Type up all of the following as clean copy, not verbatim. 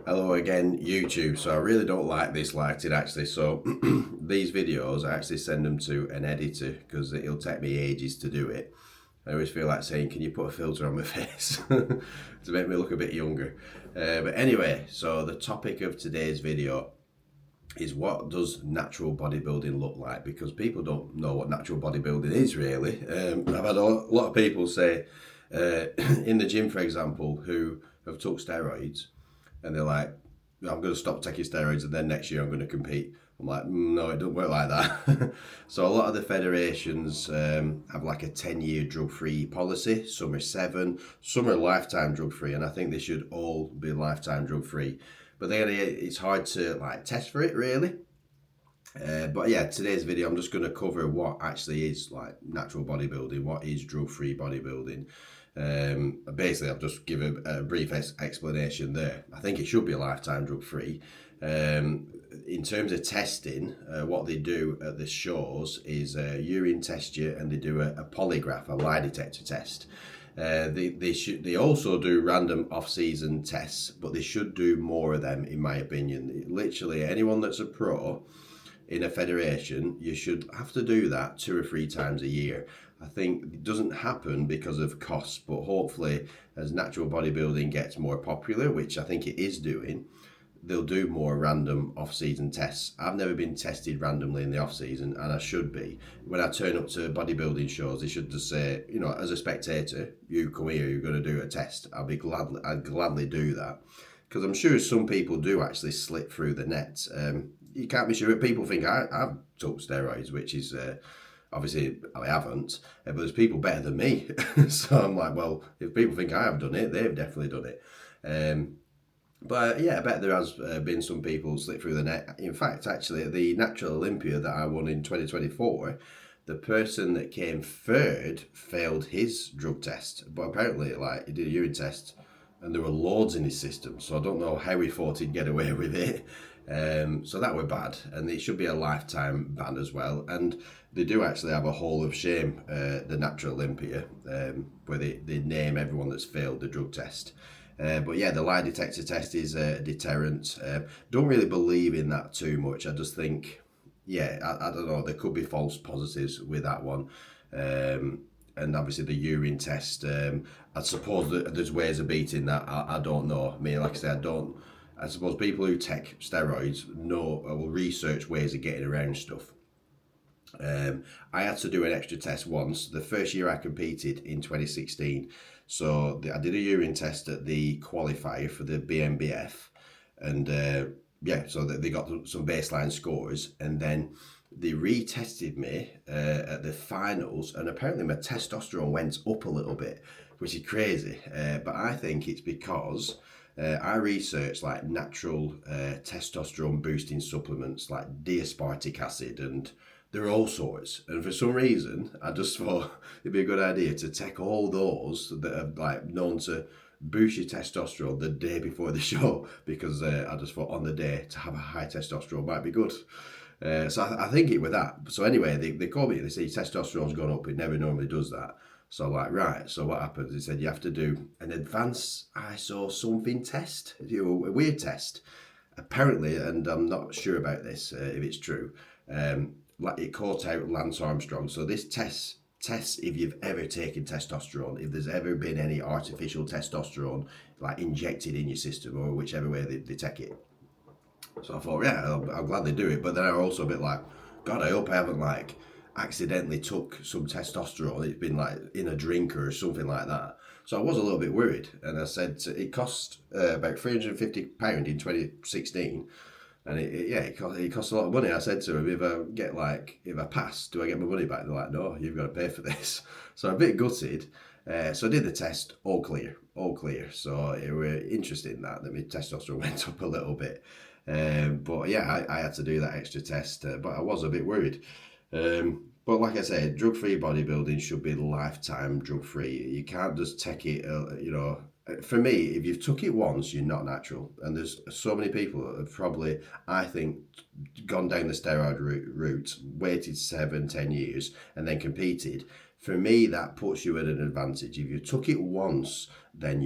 Hello again, YouTube. So I really don't like this lighting actually. So these videos, I actually send them to an editor because it'll take me ages to do it. I always feel like saying, can you put a filter on my face to make me look a bit younger? But anyway, so the topic of today's video is what does natural bodybuilding look like? Because people don't know what natural bodybuilding is really. I've had a lot of people say in the gym, for example, who have took steroids and they're like, I'm going to stop taking steroids and then next year I'm going to compete. I'm like, no, it doesn't work like that. So a lot of the federations have like a 10-year drug-free policy. Some are 7, some are lifetime drug-free, and I think they should all be lifetime drug-free. But then it's hard to like test for it really. But yeah, today's video I'm just going to cover what actually is like natural bodybuilding, what is drug-free bodybuilding. Basically, I'll just give a brief explanation there. I think it should be a lifetime drug-free. In terms of testing, what they do at the shows is urine test you, and they do a polygraph, a lie detector test. They also do random off-season tests, but they should do more of them, in my opinion. Literally, anyone that's a pro in a federation, you should have to do that 2 or 3 times a year. I think it doesn't happen because of costs, but hopefully as natural bodybuilding gets more popular, which I think it is doing, they'll do more random off-season tests. I've never been tested randomly in the off-season, and I should be. When I turn up to bodybuilding shows, they should just say, you know, as a spectator, you come here, you're going to do a test. I'd gladly do that. Because I'm sure some people do actually slip through the net. You can't be sure. People think I've took steroids, which is obviously I haven't, but there's people better than me. So I'm like, well, if people think I have done it, they've definitely done it. But yeah, I bet there has been some people slip through the net. In fact, actually, the Natural Olympia that I won in 2024, the person that came third failed his drug test. But apparently, like, he did a urine test and there were loads in his system. So I don't know how he thought he'd get away with it. So that were bad, and it should be a lifetime ban as well. And they do actually have a Hall of Shame, the Natural Olympia, where they name everyone that's failed the drug test. But yeah, the lie detector test is a deterrent. Don't really believe in that too much. I just think, yeah, I don't know, there could be false positives with that one. And obviously the urine test, I suppose that there's ways of beating that. I don't know. I mean, like I said, I suppose people who take steroids know or will research ways of getting around stuff. I had to do an extra test once. The first year I competed in 2016. So I did a urine test at the qualifier for the BMBF. And yeah, so they got some baseline scores. And then they retested me at the finals. And apparently my testosterone went up a little bit, which is crazy. But I think it's because I researched like natural testosterone boosting supplements like D-aspartic acid, and there are all sorts. And for some reason, I just thought it'd be a good idea to take all those that are like known to boost your testosterone the day before the show, because I just thought on the day to have a high testosterone might be good. So I think it was that. So anyway, they called me, they say testosterone's gone up, it never normally does that. So I'm like, right, so what happens? They said you have to do an advanced ISO something test, a weird test. Apparently, and I'm not sure about this, if it's true, like it caught out Lance Armstrong. So this tests if you've ever taken testosterone, if there's ever been any artificial testosterone like injected in your system, or whichever way they take it. So I thought, yeah, I'll gladly do it. But then I'm also a bit like, God, I hope I haven't like accidentally took some testosterone. It's been like in a drink or something like that. So I was a little bit worried, and I said it cost about £350 in 2016, and it cost a lot of money. I said to him, if I pass, do I get my money back? They're like, no, you've got to pay for this. So I'm a bit gutted. So I did the test, all clear. So it was interesting that my testosterone went up a little bit. But yeah, I had to do that extra test, but I was a bit worried. But like I said, drug-free bodybuilding should be lifetime drug-free. You can't just take it, for me, if you've took it once, you're not natural. And there's so many people that have probably, I think, gone down the steroid route, waited 7, 10 years, and then competed. For me, that puts you at an advantage. If you took it once, then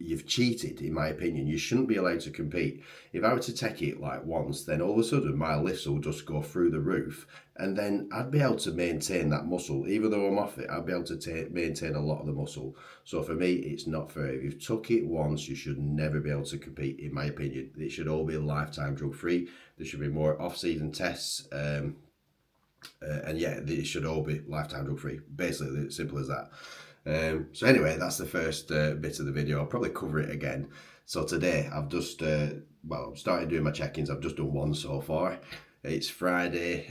you've cheated, in my opinion. You shouldn't be allowed to compete. If I were to take it like once, then all of a sudden my lifts will just go through the roof, and then I'd be able to maintain that muscle. Even though I'm off it, I'd be able to maintain a lot of the muscle. So for me, it's not fair. If you've took it once, you should never be able to compete, in my opinion. It should all be lifetime drug-free. There should be more off-season tests. And yeah, it should all be lifetime drug-free. Basically, it's simple as that. So anyway, that's the first bit of the video. I'll probably cover it again. So today I've just, I've started doing my check-ins. I've just done one so far. It's Friday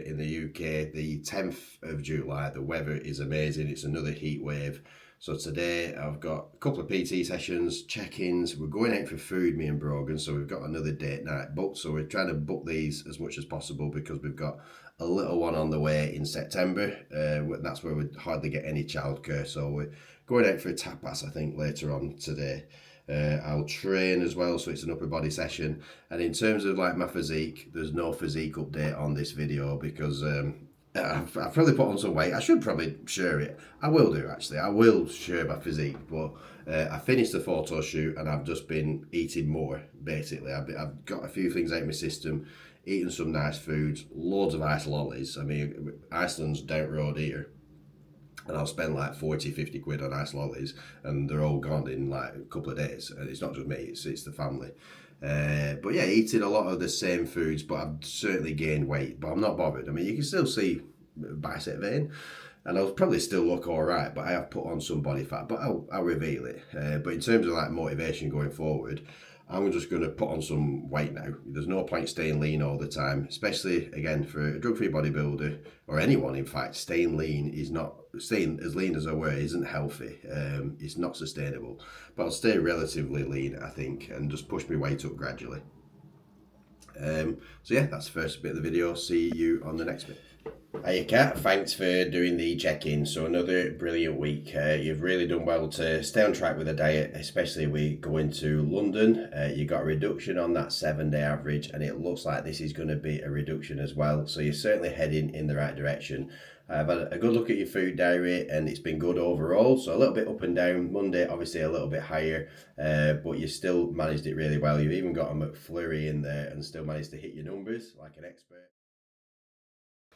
in the UK, the 10th of July. The weather is amazing. It's another heat wave. So today I've got a couple of PT sessions, check-ins. We're going out for food, me and Brogan. So we've got another date night booked. So we're trying to book these as much as possible because we've got a little one on the way in September. That's where we hardly get any childcare. So we're going out for a tapas, I think, later on today. I'll train as well, so it's an upper body session. And in terms of like my physique, there's no physique update on this video because I've probably put on some weight. I should probably share it. I will do, actually. I will share my physique, but I finished the photo shoot and I've just been eating more, basically. I've got a few things out of my system, eating some nice foods, loads of ice lollies. I mean, Iceland's down road here, and I'll spend like 40, 50 quid on ice lollies, and they're all gone in like a couple of days. And it's not just me, it's the family. But yeah, eating a lot of the same foods, but I've certainly gained weight, but I'm not bothered. I mean, you can still see bicep vein, and I'll probably still look all right, but I have put on some body fat, but I'll reveal it. But in terms of like motivation going forward, I'm just going to put on some weight now. There's no point staying lean all the time, especially, again, for a drug-free bodybuilder, or anyone, in fact. Staying as lean as I were isn't healthy. It's not sustainable. But I'll stay relatively lean, I think, and just push my weight up gradually. So yeah, that's the first bit of the video. See you on the next bit. Hiya Kat, thanks for doing the check-in. So another brilliant week. You've really done well to stay on track with the diet, especially we going to London. You got a reduction on that 7-day average, and it looks like this is going to be a reduction as well. So you're certainly heading in the right direction. I've had a good look at your food diary and it's been good overall. So a little bit up and down. Monday obviously a little bit higher, but you still managed it really well. You've even got a McFlurry in there and still managed to hit your numbers like an expert.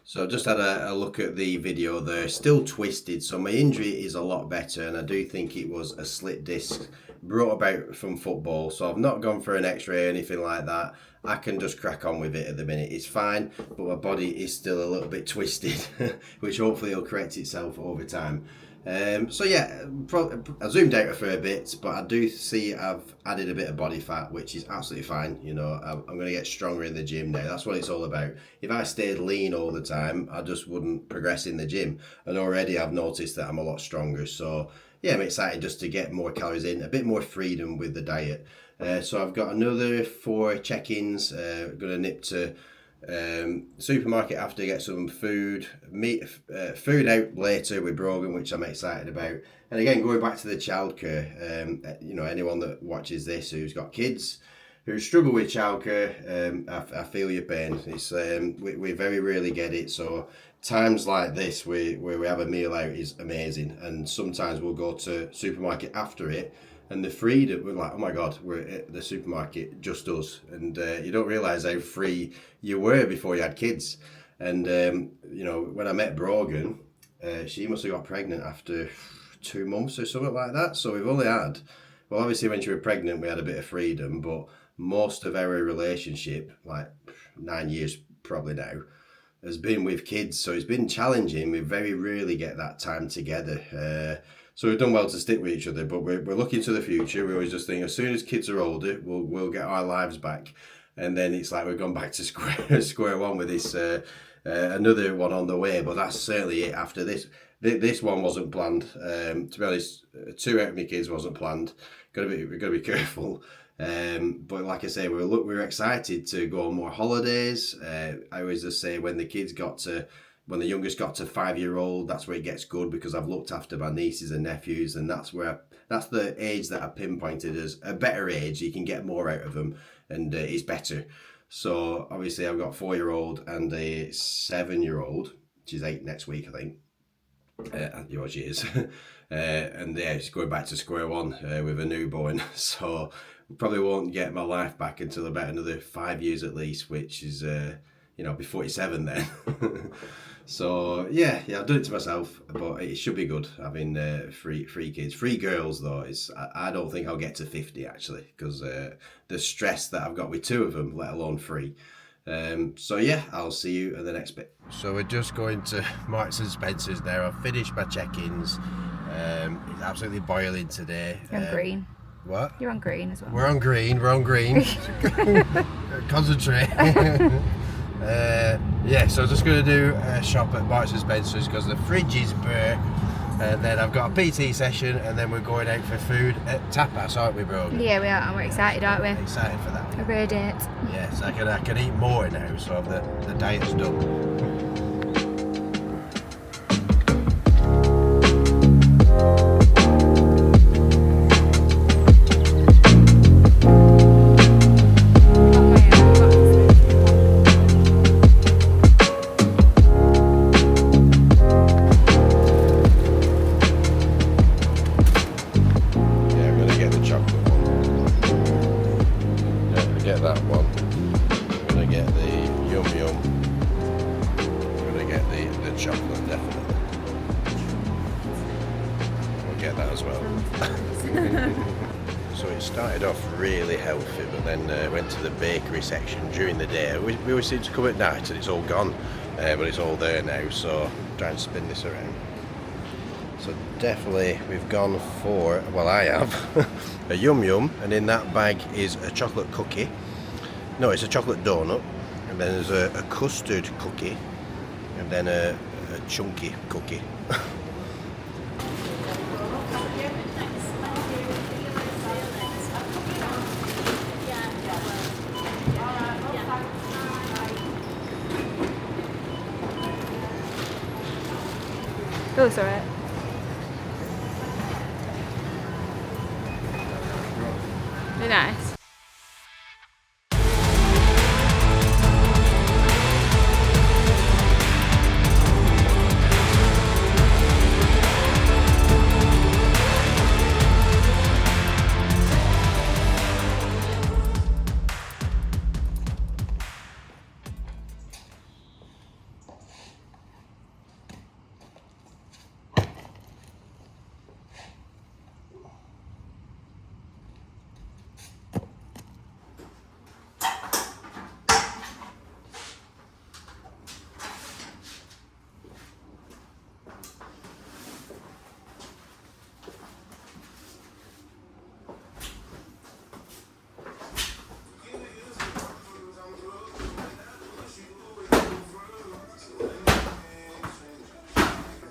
So I just had a look at the video there, still twisted, so my injury is a lot better, and I do think it was a slit disc brought about from football. So I've not gone for an x-ray or anything like that. I can just crack on with it at the minute. It's fine, but my body is still a little bit twisted, which hopefully will correct itself over time. So yeah, I zoomed out for a bit, but I do see I've added a bit of body fat, which is absolutely fine. You know, I'm going to get stronger in the gym now. That's what it's all about. If I stayed lean all the time, I just wouldn't progress in the gym. And already I've noticed that I'm a lot stronger. So yeah, I'm excited just to get more calories in, a bit more freedom with the diet. So I've got another 4 check-ins. Going to nip to supermarket after, get some food, food out later with Brogan, which I'm excited about. And again, going back to the childcare, you know, anyone that watches this who's got kids who struggle with childcare, I feel your pain. It's we very rarely get it, so times like this where we have a meal out is amazing. And sometimes we'll go to supermarket after it, and the freedom, we're like, oh my God, we're at the supermarket, just us. And you don't realise how free you were before you had kids. And, you know, when I met Brogan, she must have got pregnant after 2 months or something like that. So we've only had, well, obviously when she was pregnant, we had a bit of freedom, but most of our relationship, like 9 years probably now, has been with kids. So it's been challenging. We very rarely get that time together. So we've done well to stick with each other, but we're looking to the future. We always just think as soon as kids are older, we'll get our lives back. And then it's like we've gone back to square one with this another one on the way. But that's certainly it after this. This one wasn't planned. To be honest, 2 out of my kids wasn't planned. We've got to be careful. But like I say, we're excited to go on more holidays. I always just say when the youngest got to 5-year-old, that's where it gets good, because I've looked after my nieces and nephews, and that's the age that I pinpointed as a better age. You can get more out of them, and it's better. So obviously I've got a 4-year-old and a 7-year-old, which is 8 next week, I think. Yours is. And yeah, it's going back to square one with a newborn. So probably won't get my life back until about another 5 years at least, which is, you know, I'll be 47 then. So yeah, I've done it to myself, but it should be good having three kids, 3 girls though. I don't think I'll get to 50 actually, because the stress that I've got with 2 of them, let alone 3. So yeah, I'll see you in the next bit. So we're just going to Marks and Spencer's now. I've finished my check-ins. It's absolutely boiling today. You're on green. What? You're on green as well. We're on green. Concentrate. Yeah, so I'm just going to do a shop at Marks and Spencer's because the fridge is bare. And then I've got a PT session, and then we're going out for food at Tapas, aren't we, bro? Yeah, we are, and we're excited, aren't we? Excited for that. A rare date. Yes, I can eat more now, so the diet's done. So it started off really healthy, but then went to the bakery section during the day. We always seem to come at night and it's all gone, but it's all there now, so I'm trying to spin this around. So definitely we've gone for, well I have, a Yum Yum, and in that bag is a chocolate cookie. No, it's a chocolate donut, and then there's a custard cookie, and then a chunky cookie. Oh, it's alright. Very nice.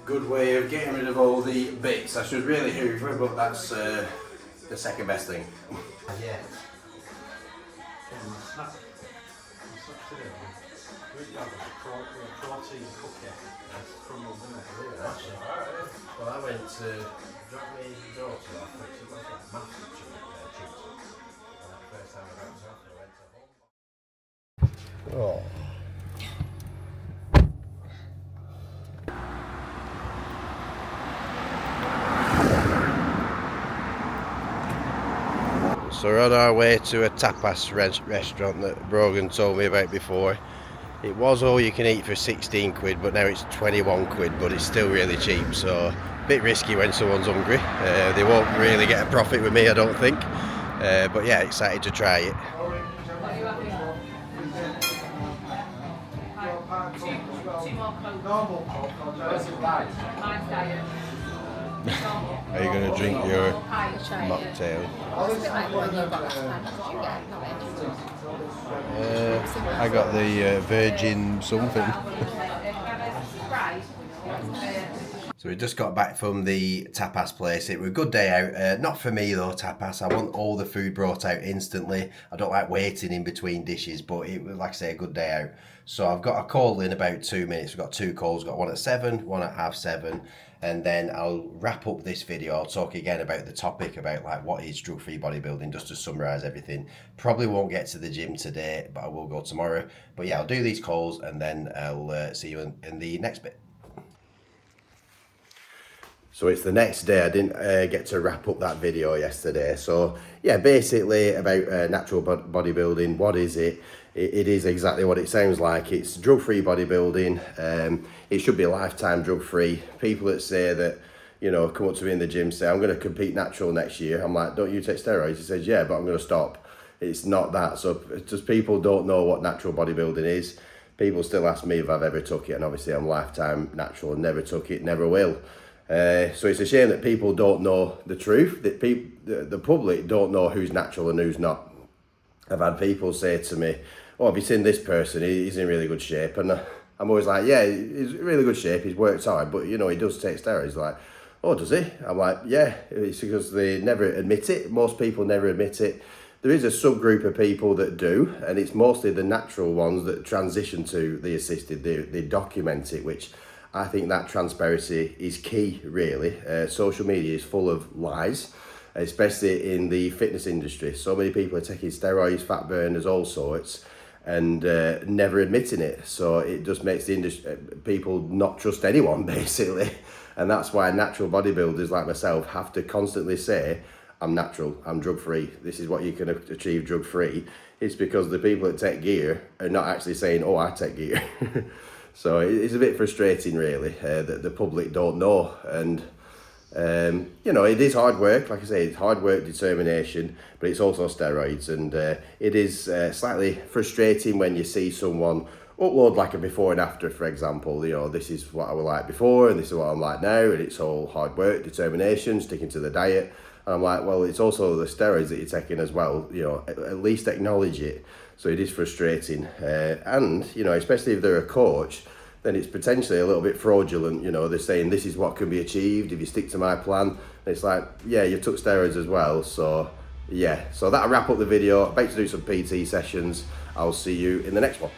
Good way of getting rid of all the bits. I should really hoover, but that's the second best thing. Yeah. Well, I went to drop my daughter off, which was like massive tutor. First time I got off, I went to home. Oh. So we're on our way to a tapas restaurant that Brogan told me about before. It was all you can eat for 16 quid, but now it's 21 quid, but it's still really cheap, so a bit risky when someone's hungry. They won't really get a profit with me, I don't think. But yeah, excited to try it. Are you going to drink your mocktail? I got the virgin something. So we just got back from the tapas place. It was a good day out. Not for me though, tapas. I want all the food brought out instantly. I don't like waiting in between dishes, but it was, like I say, a good day out. So I've got a call in about 2 minutes. We've got 2 calls. Got one at 7, one at 7:30. And then I'll wrap up this video. I'll talk again about the topic about like what is drug-free bodybuilding, just to summarize everything. Probably won't get to the gym today, but I will go tomorrow. But yeah, I'll do these calls and then I'll see you in the next bit. So it's the next day. I didn't get to wrap up that video yesterday. So yeah, basically about natural bodybuilding. What is it? It is exactly what it sounds like. It's drug-free bodybuilding. It should be lifetime drug-free. People that say that, you know, come up to me in the gym, say, I'm going to compete natural next year. I'm like, don't you take steroids? He says, yeah, but I'm going to stop. It's not that. So just people don't know what natural bodybuilding is. People still ask me if I've ever took it, and obviously I'm lifetime natural, never took it, never will. So it's a shame that people don't know the truth, that the public don't know who's natural and who's not. I've had people say to me, oh, have you seen this person? He's in really good shape. And I'm always like, yeah, he's in really good shape, he's worked hard, but you know, he does take steroids. Like, oh, does he? I'm like, yeah, it's because they never admit it. Most people never admit it. There is a subgroup of people that do, and it's mostly the natural ones that transition to the assisted. They document it, which I think that transparency is key, really. Social media is full of lies, especially in the fitness industry. So many people are taking steroids, fat burners, all sorts, and never admitting it. So it just makes the industry, people not trust anyone, basically. And that's why natural bodybuilders like myself have to constantly say, I'm natural, I'm drug-free, this is what you can achieve drug-free. It's because the people that take gear are not actually saying, oh, I take gear. So it's a bit frustrating, really, that the public don't know. And, you know, it is hard work. Like I say, it's hard work, determination, but it's also steroids. And it is slightly frustrating when you see someone upload like a before and after, for example. You know, this is what I was like before and this is what I'm like now. And it's all hard work, determination, sticking to the diet. And I'm like, well, it's also the steroids that you're taking as well. You know, at least acknowledge it. So it is frustrating. And, you know, especially if they're a coach, then it's potentially a little bit fraudulent. You know, they're saying this is what can be achieved if you stick to my plan. And it's like, yeah, you took steroids as well. So, yeah. So that'll wrap up the video. I'm about to do some PT sessions. I'll see you in the next one.